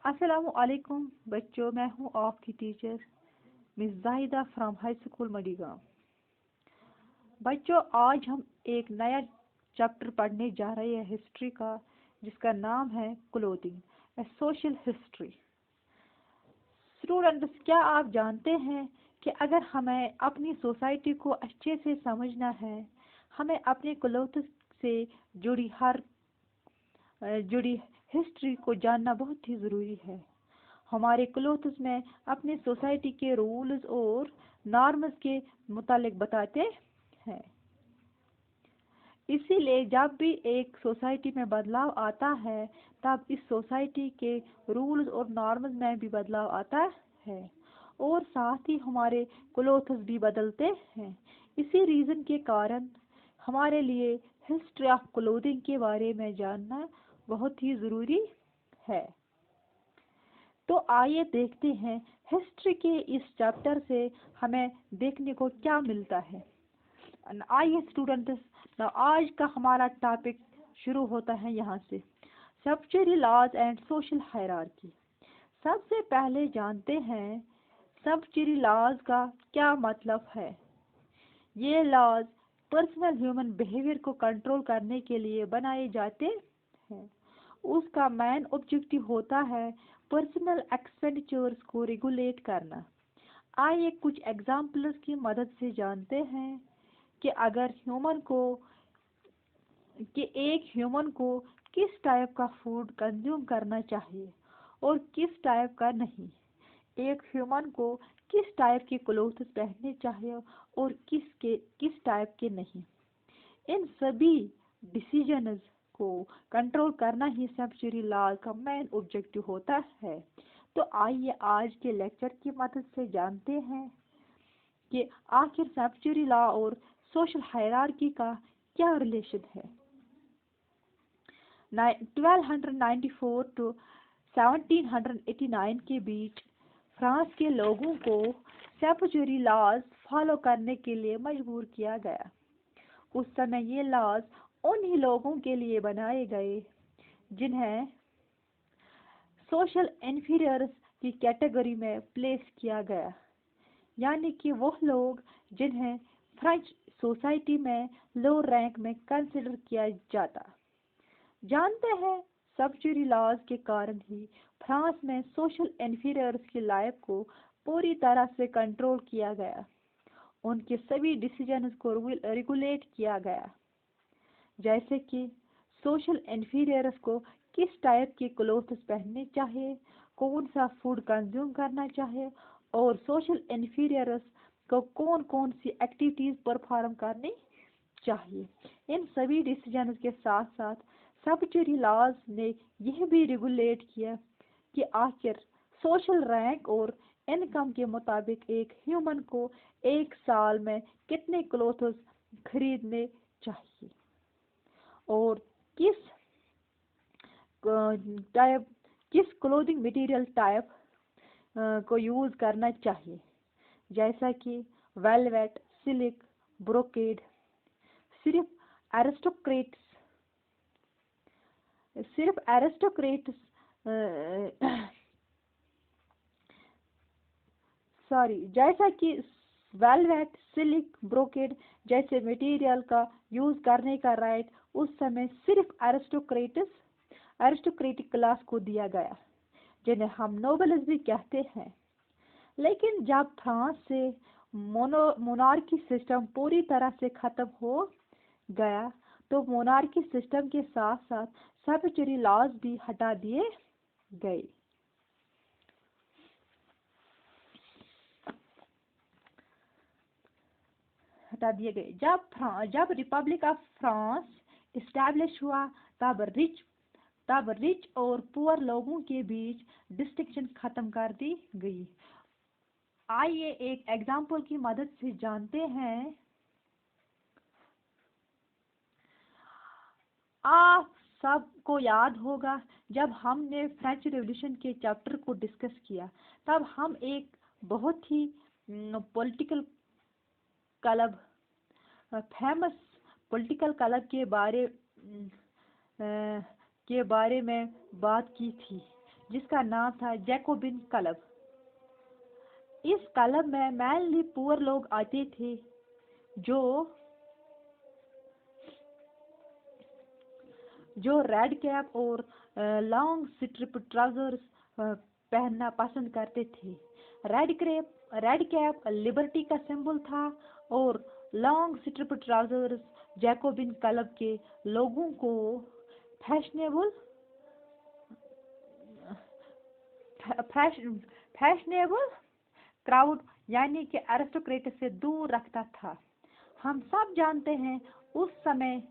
अस्सलामु अलैकुम बच्चों, मैं हूँ आपकी teacher miss Zahida from high school Madgaon. बच्चों, आज हम एक नया चैप्टर पढ़ने जा रहे हैं हिस्ट्री का, जिसका नाम है क्लोथिंग ए सोशल हिस्ट्री। स्टूडेंट्स, क्या आप जानते हैं कि अगर हमें अपनी सोसाइटी को अच्छे से समझना है, हमें अपने क्लोथ्स से जुड़ी जुड़ी हिस्ट्री को जानना बहुत ही ज़रूरी है। हमारे क्लोथ्स में अपने सोसाइटी के रूल्स और नॉर्म्स के मुतालिक बताते हैं। इसीलिए जब भी एक सोसाइटी में बदलाव आता है, तब इस सोसाइटी के रूल्स और नॉर्म्स में भी बदलाव आता है और साथ ही हमारे क्लोथ्स भी बदलते हैं। इसी रीज़न के कारण हमारे लिए हिस्ट्री ऑफ क्लोथिंग के बारे में जानना बहुत ही ज़रूरी है। तो आइए देखते हैं हिस्ट्री के इस चैप्टर से हमें देखने को क्या मिलता है। आइए स्टूडेंट्स, आज का हमारा टॉपिक शुरू होता है यहाँ से, subsidy laws and social hierarchy. सबसे पहले जानते हैं सब्सिडी लॉज का क्या मतलब है। ये लॉज पर्सनल ह्यूमन बिहेवियर को कंट्रोल करने के लिए बनाए जाते हैं। उसका मेन ऑब्जेक्टिव होता है पर्सनल एक्सपेंडिचर्स को रेगुलेट करना। आइए कुछ एग्जाम्पल्स की मदद से जानते हैं कि एक ह्यूमन को किस टाइप का फूड कंज्यूम करना चाहिए और किस टाइप का नहीं। एक ह्यूमन को किस टाइप के क्लोथ्स पहनने चाहिए और किस टाइप के नहीं। इन सभी डिसीजंस को कंट्रोल करना ही सब्सिडी लॉ का मेन ऑब्जेक्टिव होता है। तो आइए आज के लेक्चर की मदद से जानते हैं कि आखिर सब्सिडी लॉ और सोशल हायरार्की का क्या रिलेशन है। 1294 टू 1789 के बीच फ्रांस के लोगों को सब्सिडी लॉज फॉलो करने के लिए मजबूर किया गया। उस समय ये लॉज उन्हीं लोगों के लिए बनाए गए जिन्हें सोशल इन्फीरियर्स की कैटेगरी में प्लेस किया गया, यानी कि वो लोग जिन्हें फ्रेंच सोसाइटी में लो रैंक में कंसिडर किया जाता। जानते हैं, सब्सिडी लॉज के कारण ही फ्रांस में सोशल इन्फीरियर्स की लाइफ को पूरी तरह से कंट्रोल किया गया। उनके सभी डिसीजंस को रेगुलेट किया गया, जैसे कि सोशल इन्फीरियर्स को किस टाइप के क्लोथ्स पहनने चाहिए, कौन सा फूड कंज्यूम करना चाहिए और सोशल इन्फीरियर्स को कौन कौन सी एक्टिविटीज़ परफॉर्म करनी चाहिए। इन सभी डिसीजंस के साथ साथ सब्सिडी लॉज ने यह भी रेगुलेट किया कि आखिर सोशल रैंक और इनकम के मुताबिक एक ह्यूमन को एक साल में कितने क्लोथ्स खरीदने चाहिए और टाइप किस क्लोथिंग मटेरियल टाइप को यूज़ करना चाहिए, जैसा कि वेलवेट, सिल्क, ब्रोकेड। सिर्फ एरिस्टोक्रेट्स जैसा कि वेलवेट, सिल्क, ब्रोकेड जैसे मटेरियल का यूज़ करने का राइट उस समय सिर्फ एरिस्टोक्रेटिक क्लास को दिया गया, जिन्हें हम नोबल्स भी कहते हैं। लेकिन जब फ्रांस से मोनार्की सिस्टम पूरी तरह से खत्म हो गया, तो मोनार्की सिस्टम के साथ साथ सब्सिडी लॉज भी हटा दिए गए। जब रिपब्लिक ऑफ फ्रांस इस्टेब्लिश हुआ, तब रिच और पुअर लोगों के बीच डिस्टिंक्शन खत्म कर दी गई। आइए एक एग्जाम्पल की मदद से जानते हैं। आप सबको याद होगा, जब हमने फ्रेंच रेवोल्यूशन के चैप्टर को डिस्कस किया, तब हम एक बहुत ही political club famous political club के बारे में बात की थी, जिसका नाम था जैकोबिन क्लब। इस क्लब में मैनली पुअर लोग आते थे जो रेड कैप और लॉन्ग स्ट्रिप ट्राउजर्स पहनना पसंद करते थे। रेड कैप लिबर्टी का सिंबल था और long strip trousers Jacobin club के लोगों को फैशनेबल क्राउड यानी कि एरिस्टोक्रेट से दूर रखता था। हम सब जानते हैं उस समय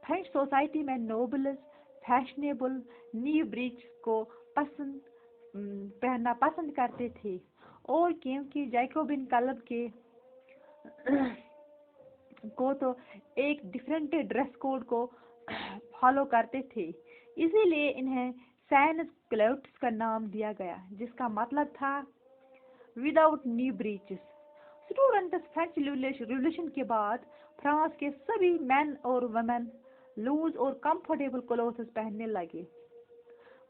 फ्रेंच सोसाइटी में नोबल्स फैशनेबल नी ब्रीच को पहनना पसंद करते थे, और क्योंकि जैकोबिन क्लब के को तो एक डिफरेंट ड्रेस कोड को फॉलो करते थे, इसीलिए इन्हें सैन्स क्लौट्स का नाम दिया गया, जिसका मतलब था विदाउट नी ब्रीचेस। स्टूडेंट्स, फ्रेंच रिवॉल्यूशन के बाद फ्रांस के सभी मेन और वुमेन लूज और कंफर्टेबल क्लोथ्स पहनने लगे।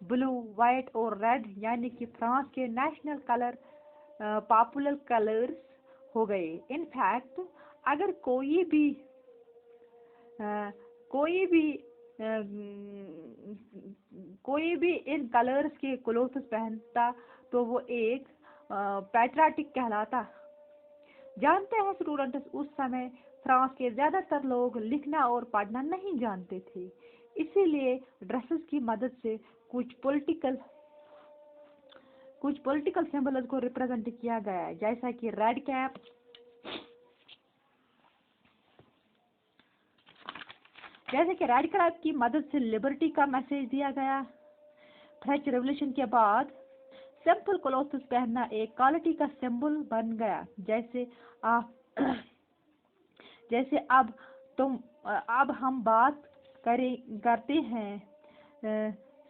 ब्लू, व्हाइट और रेड यानी कि फ्रांस के नेशनल कलर पॉपुलर कलर्स हो गए। इनफैक्ट अगर कोई भी इन कलर्स के क्लोथ्स पहनता तो वो एक पैट्रियाटिक कहलाता। जानते हैं स्टूडेंट्स, उस समय फ्रांस के ज्यादातर लोग लिखना और पढ़ना नहीं जानते थे, इसीलिए ड्रेसेस की मदद से कुछ पॉलिटिकल सिंबल्स को रिप्रेजेंट किया गया, जैसा कि रेड कैप की मदद से लिबर्टी का मैसेज दिया गया। फ्रेंच रेवोल्यूशन के बाद सिंपल क्लॉथ्स पहनना एक क्वालिटी का सिंबल बन गया, जैसे अब हम बात करते हैं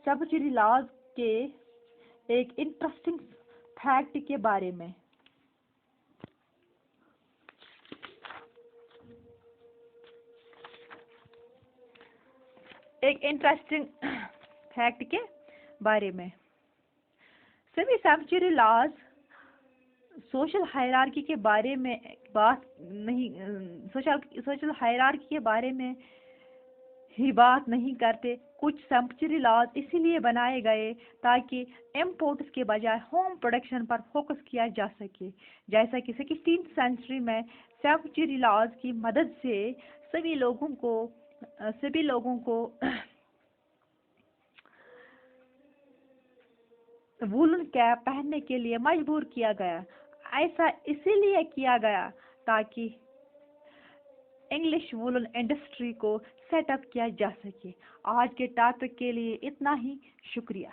सब्सिडी लॉज के एक इंटरेस्टिंग फैक्ट के बारे में। सभी सब्सिडी लॉज सोशल हायरार्की के बारे में बात नहीं करते। कुछ सब्सिडी लॉज इसलिए बनाए गए ताकि इम्पोर्ट्स के बजाय होम प्रोडक्शन पर फोकस किया जा सके। जैसा कि 16th सेंचुरी में सब्सिडी लॉज की मदद से सभी लोगों को वूलन कैप पहनने के लिए मजबूर किया गया। ऐसा इसीलिए किया गया ताकि इंग्लिश वूलन इंडस्ट्री को सेटअप किया जा सके। आज के टॉपिक के लिए इतना ही, शुक्रिया।